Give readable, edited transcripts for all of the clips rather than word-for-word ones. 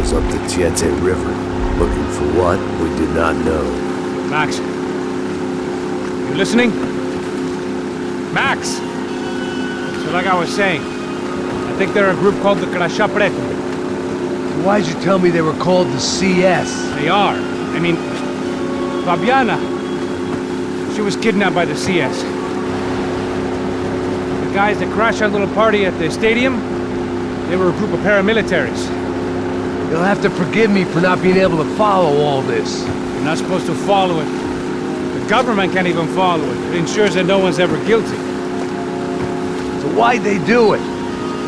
trails up the Tiete River, looking for what we did not know. Max, you listening? Max! So like I was saying, I think they're a group called the Crasha Preto. Why'd you tell me they were called the CS? They are. I mean, Fabiana, she was kidnapped by the CS. The guys that crashed our little party at the stadium, they were a group of paramilitaries. You'll have to forgive me for not being able to follow all this. You're not supposed to follow it. The government can't even follow it. It ensures that no one's ever guilty. So why'd they do it?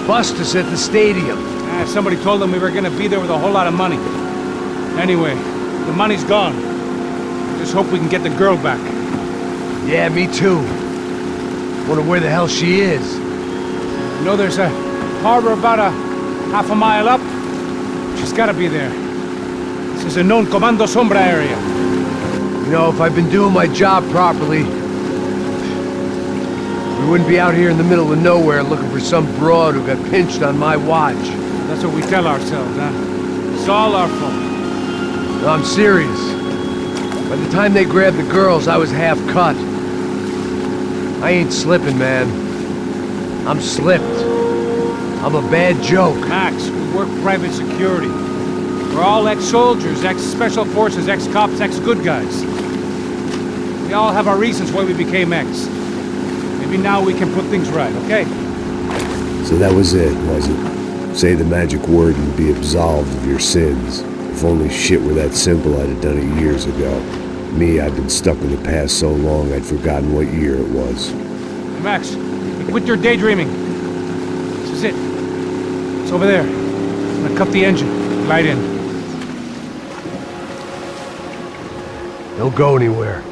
Bust us at the stadium. Somebody told them we were gonna be there with a whole lot of money. Anyway, the money's gone. Just hope we can get the girl back. Yeah, me too. Wonder where the hell she is. You know there's a harbor about a half a mile up? She's gotta be there. This is a known Commando Sombra area. You know, if I'd been doing my job properly, we wouldn't be out here in the middle of nowhere looking for some broad who got pinched on my watch. That's what we tell ourselves, huh? It's all our fault. No, I'm serious. By the time they grabbed the girls, I was half cut. I ain't slipping, man. I'm slipped. I'm a bad joke. Max, we work private security. We're all ex-soldiers, ex-special forces, ex-cops, ex-good guys. We all have our reasons why we became ex. Maybe now we can put things right, okay? So that was it, was it? Say the magic word and be absolved of your sins. If only shit were that simple, I'd have done it years ago. Me, I've been stuck in the past so long I'd forgotten what year it was. Hey Max, quit your daydreaming. This is it. It's over there. I'm gonna cut the engine. Glide in. Don't go anywhere.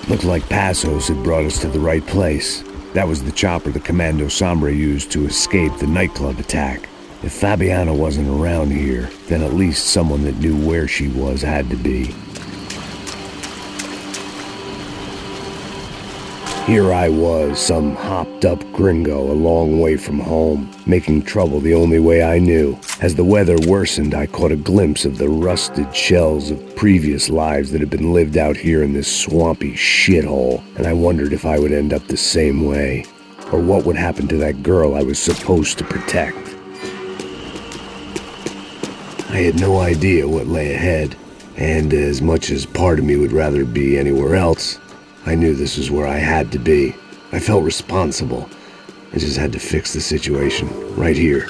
Looked like Passos had brought us to the right place. That was the chopper the Commando Sombra used to escape the nightclub attack. If Fabiana wasn't around here, then at least someone that knew where she was had to be. Here I was, some hopped-up gringo a long way from home, making trouble the only way I knew. As the weather worsened, I caught a glimpse of the rusted shells of previous lives that had been lived out here in this swampy shithole, and I wondered if I would end up the same way, or what would happen to that girl I was supposed to protect. I had no idea what lay ahead, and as much as part of me would rather be anywhere else, I knew this was where I had to be. I felt responsible. I just had to fix the situation, right here.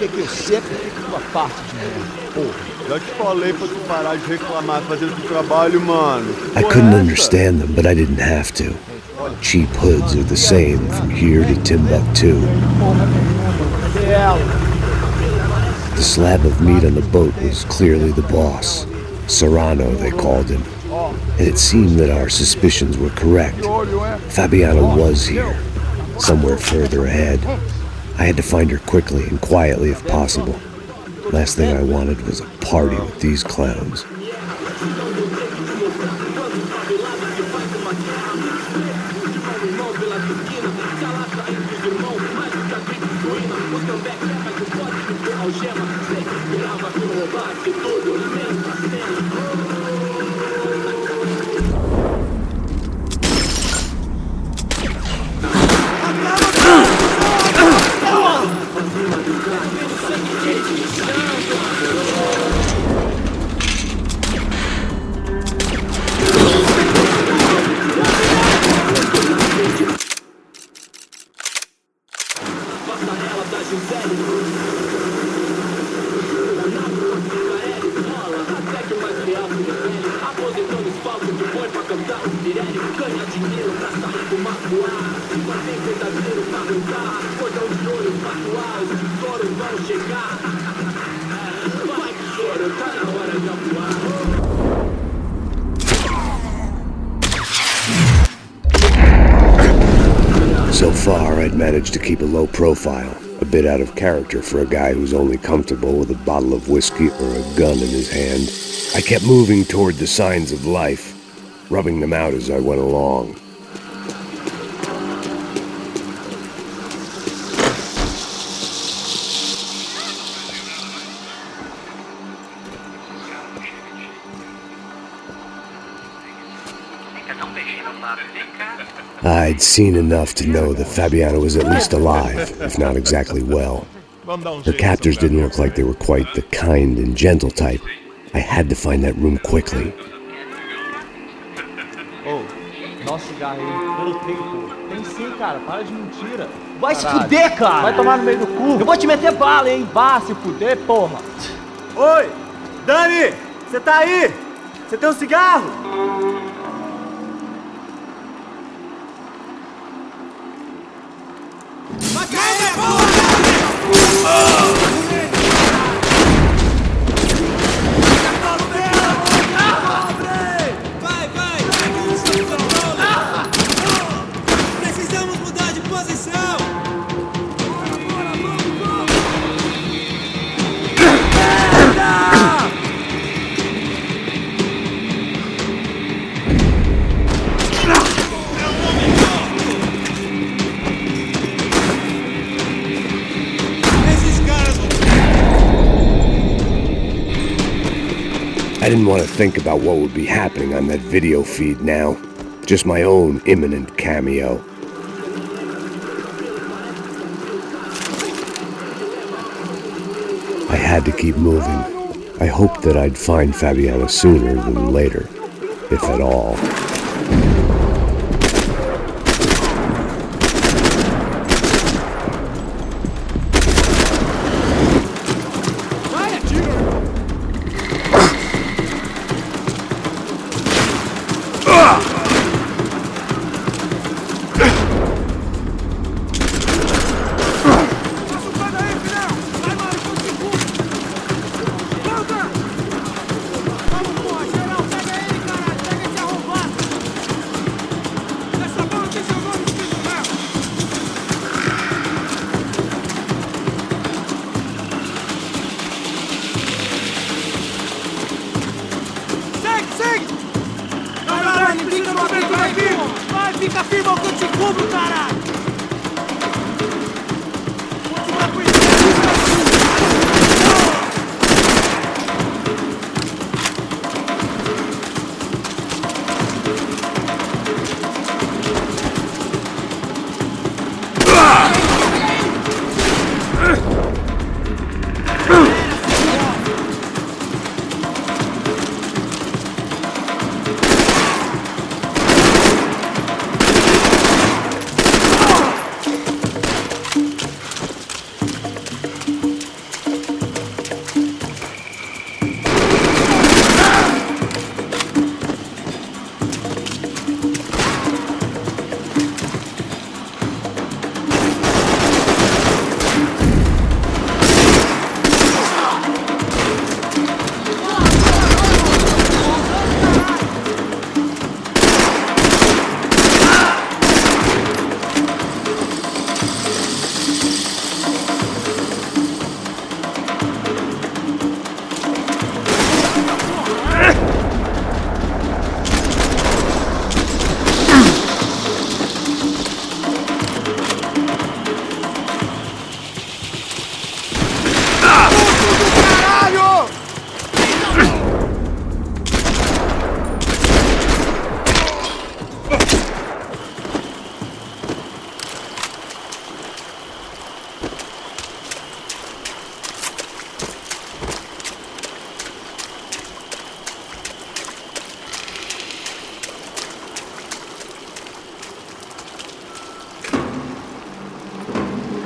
Que eu sempre fico com a parte de mim. Porra, já te falei pra tu parar de reclamar fazendo teu trabalho, mano. I couldn't understand them, but I didn't have to. Cheap hoods are the same from here to Timbuktu. The slab of meat on the boat was clearly the boss. Serrano, they called him. And it seemed that our suspicions were correct. Fabiana was here, somewhere further ahead. I had to find her quickly and quietly if possible. Last thing I wanted was a party with these clowns. Ela tá So far, I'd managed to keep a low profile, a bit out of character for a guy who's only comfortable with a bottle of whiskey or a gun in his hand. I kept moving toward the signs of life, rubbing them out as I went along. I'd seen enough to know that Fabiana was at least alive, if not exactly well. Her captors didn't look like they were quite the kind and gentle type. I had to find that room quickly. Ô, nosso cigarro aí, pelo tempo. Tem sim, cara, para de mentira. Vai se fuder, cara! Vai tomar no meio do cu. Eu vou te meter bala, hein? Vá se fuder, porra! Oi! Dani! Você tá aí? Você tem um cigarro? Precisamos mudar de posição! I didn't want to think about what would be happening on that video feed now. Just my own imminent cameo. I had to keep moving. I hoped that I'd find Fabiana sooner than later, if at all. Fica firme ao que eu te cubro, caralho!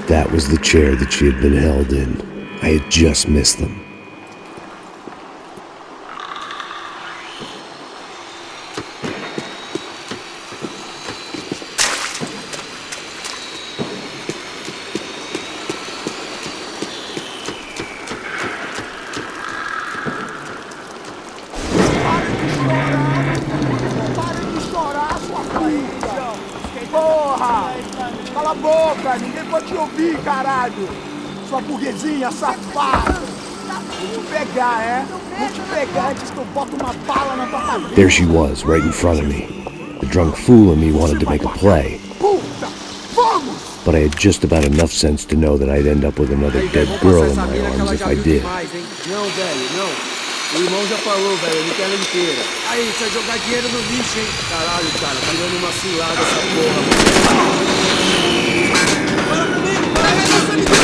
That was the chair that she had been held in. I had just missed them. Porra! Cala a boca, ninguém pode te ouvir, caralho! Sua burguesinha safada! Vou te pegar, é? Vou te pegar antes que eu boto uma bala na tua cabeça! There she was, right in front of me. The drunk fool in me wanted to make a play. Puta! Vamos! But I had just about enough sense to know that I'd end up with another dead girl in my arms if I did. Não, velho, não. O irmão já falou, velho, ele quer ela inteira. Aí, você vai jogar dinheiro no lixo, hein? Caralho, cara, tá dando uma cilada essa porra. Para comigo, para essa menina!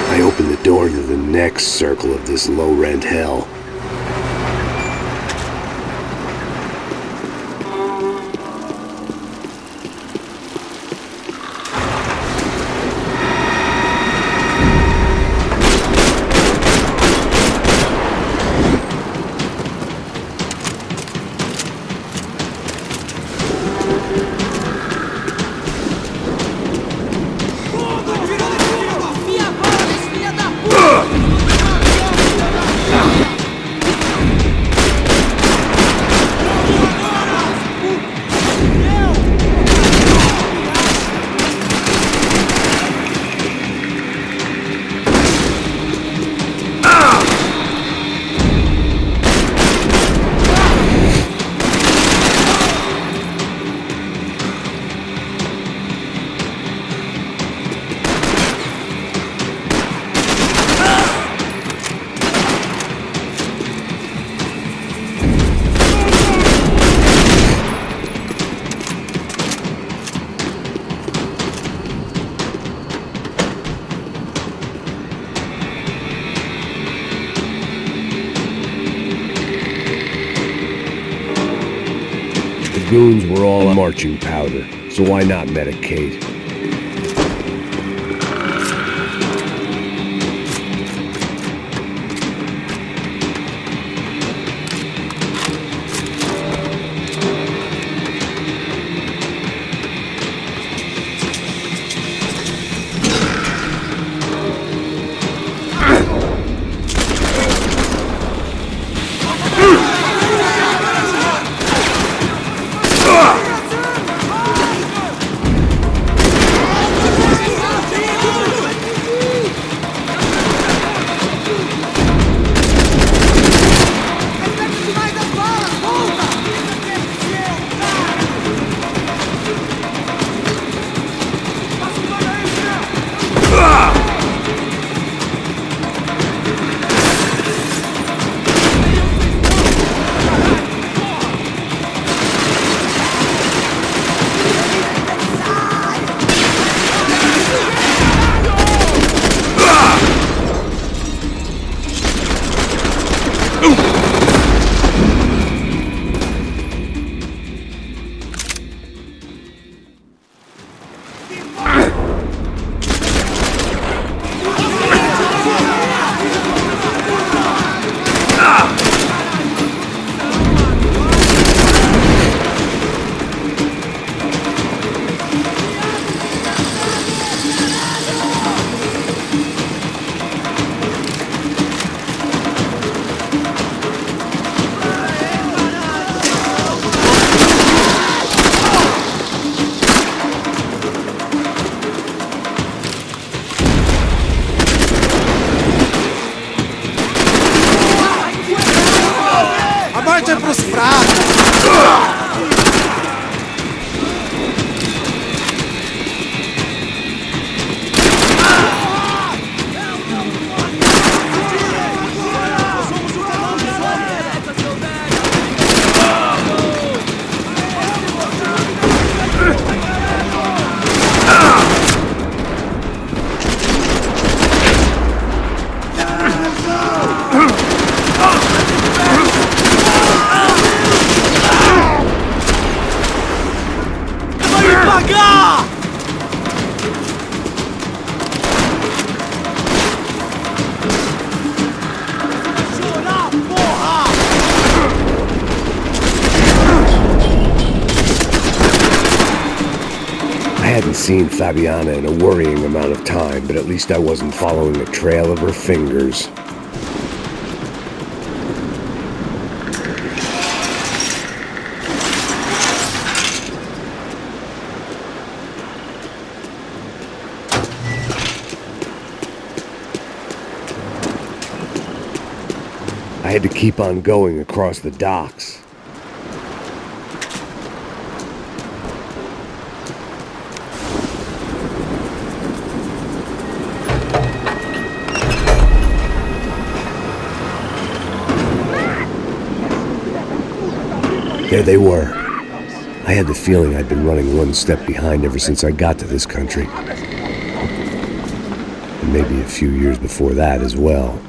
I opened the door to the next circle of this low-rent hell. The goons were all marching powder, so why not medicate? I hadn't seen Fabiana in a worrying amount of time, but at least I wasn't following a trail of her fingers. I had to keep on going across the docks. There they were. I had the feeling I'd been running one step behind ever since I got to this country. And maybe a few years before that as well.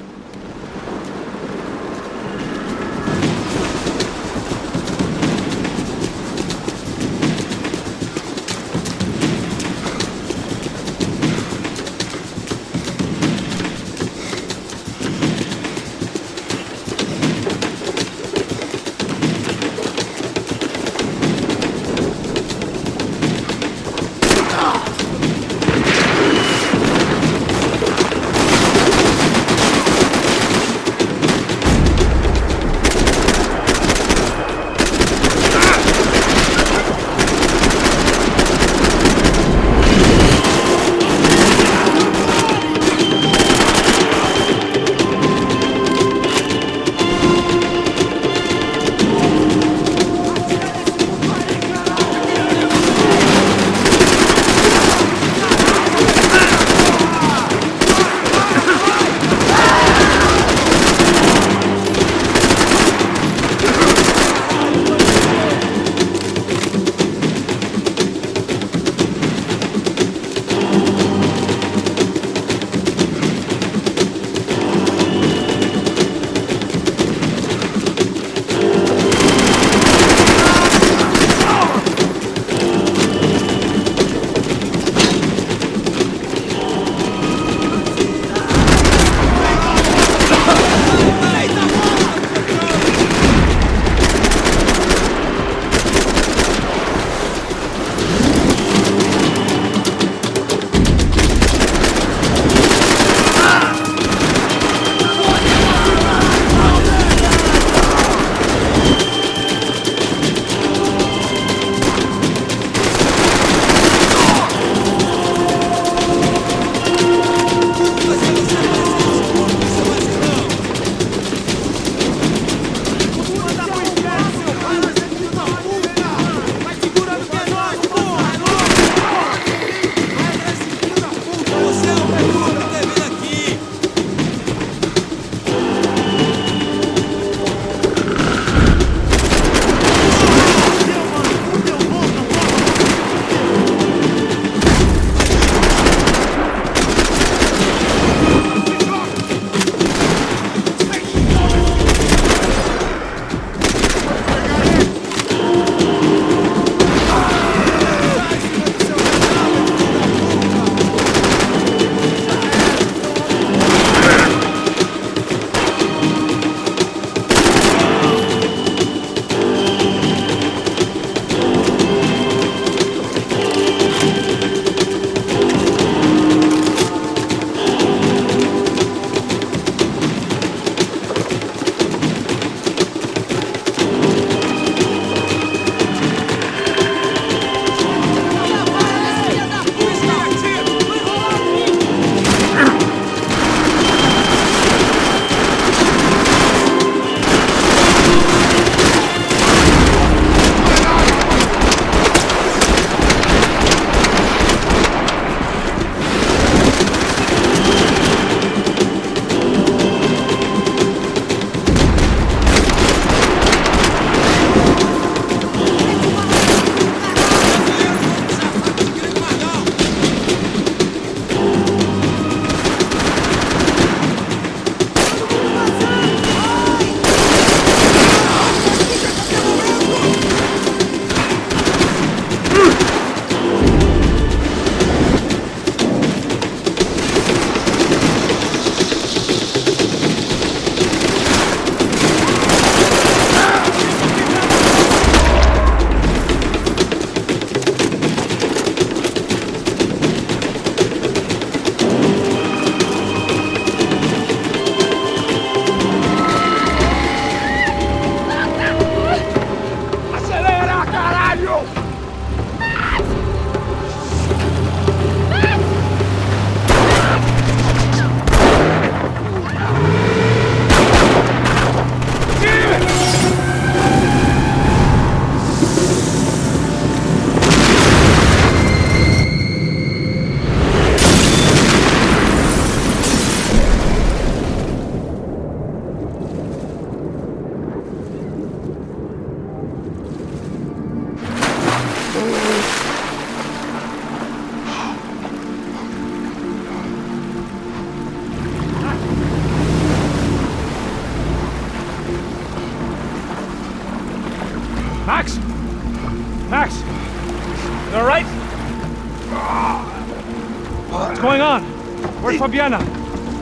Fabiana?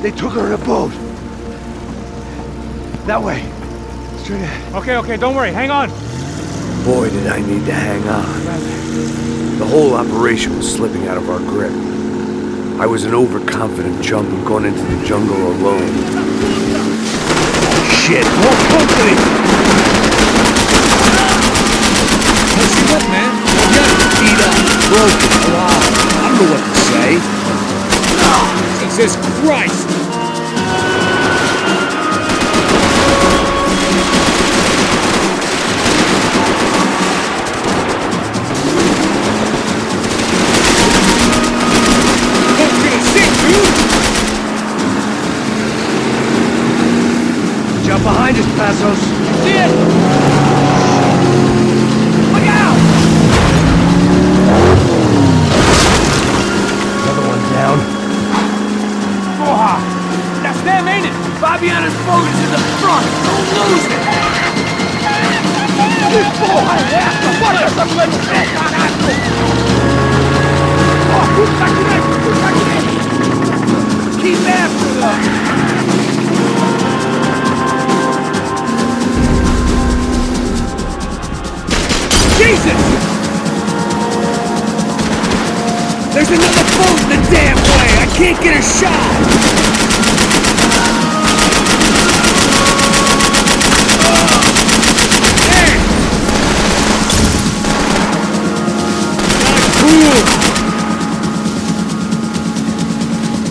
They took her in a boat. That way. Straight ahead. Okay, don't worry. Hang on. Boy, did I need to hang on. The whole operation was slipping out of our grip. I was an overconfident chump who'd gone into the jungle alone. Shit, more company! What's she up, man? Fabiana, beat up, broken, alive. I don't know what to say. Jesus Christ! Boat's gonna sink, dude! Jump behind us, Passos. See it! Look out! Another one down. Oha! That's them, ain't it? Fabiana's boat is in the front. Don't lose it. Porra, é essa? Bota essa mulher no pé, caralho! Ó, puxa aqui dentro, puxa aqui dentro! Que merda! Jesus! There's another boat in the damn way! I can't get a shot! Hey! Not cool!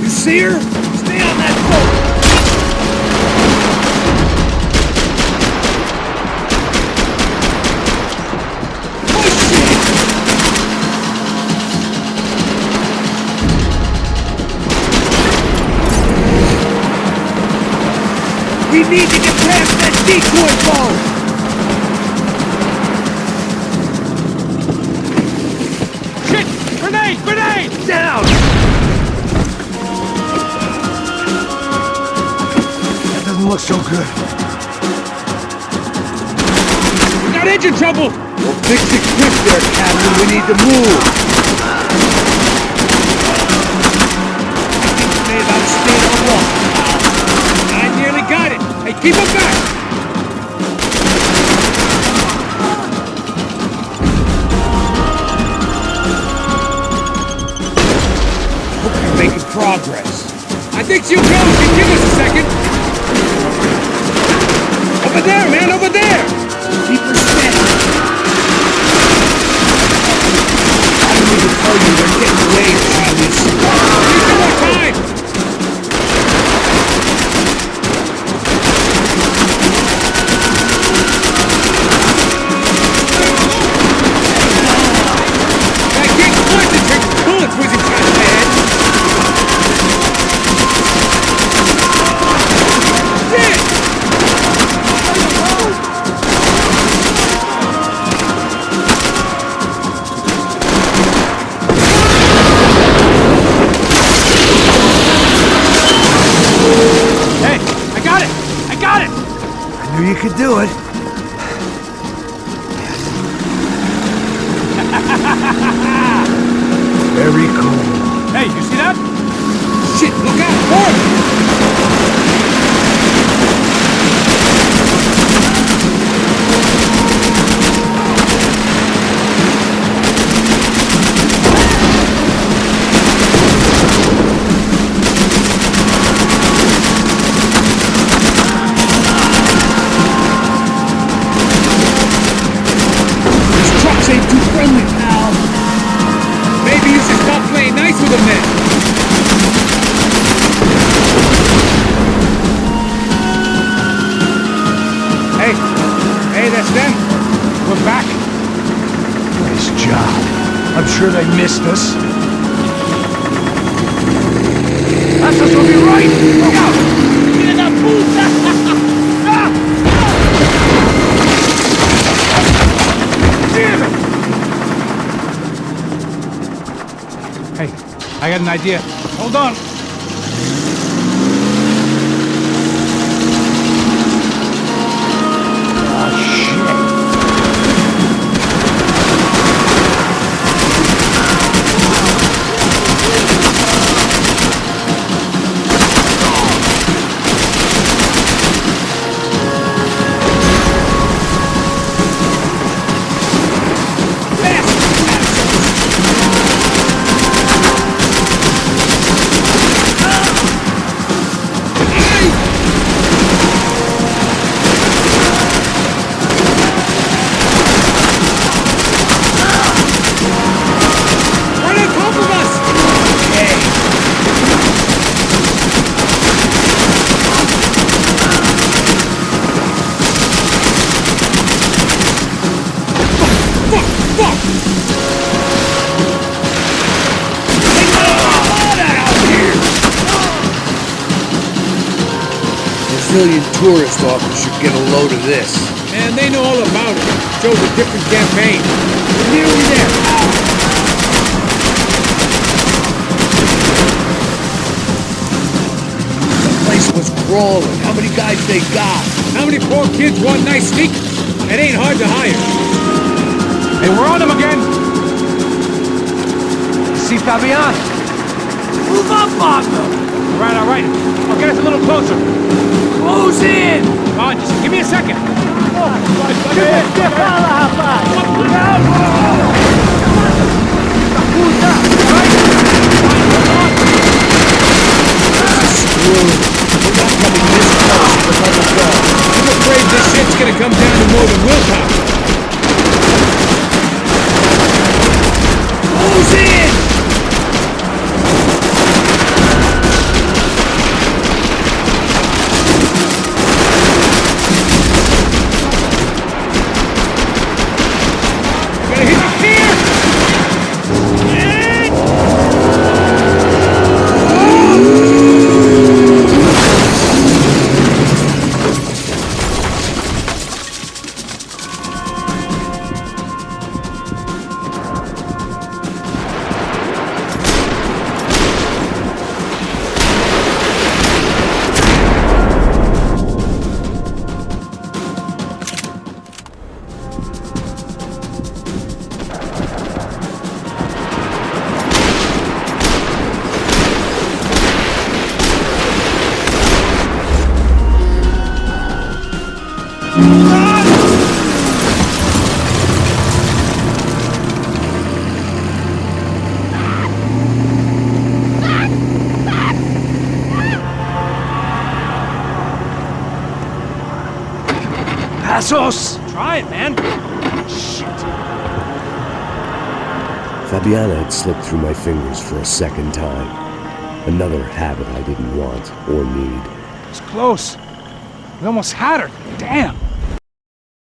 You see her? Stay on that boat! We need to get past that decoy boat! Shit! Grenade! Grenade! Down! That doesn't look so good. We got engine trouble! Well, fix it quick there, Captain. We need to move. Hey, about staying on walk. I nearly got it. Hey, keep him back! Hope you're making progress. I think she'll go if you give us a second. Over there, man, over there! Keep her steady. I don't need to tell you they're getting away, genius. Need some more time! I can't concentrate with bullets whizzing past my head. Shit! Hey, I got it! I got it! I knew you could do it. Very cool. Hey, you see that? Shit, look out! Forward! These trucks ain't too friendly, pal. Maybe you should stop playing nice with them then. Hey, that's them. We're back. Nice job. I'm sure they missed us. Passos will be right! Look out! Filha da puta! Damn it! Hey, I got an idea. Hold on. Oh, shit. Brazilian tourist office should get a load of this. Man, they know all about it. Chose a different campaign. We're nearly there. The place was crawling. How many guys they got? How many poor kids want nice sneakers? It ain't hard to hire. Hey, we're on them again! See Fabiana? Move up on them. All right. I'll get us a little closer. Close in. Come on, just give me a second. I'm afraid this shit's gonna come down to more than willpower. Close in. Gotta hit the gear! Passos. Try it, man. Shit. Fabiana had slipped through my fingers for a second time. Another habit I didn't want or need. It's close. We almost had her. Damn.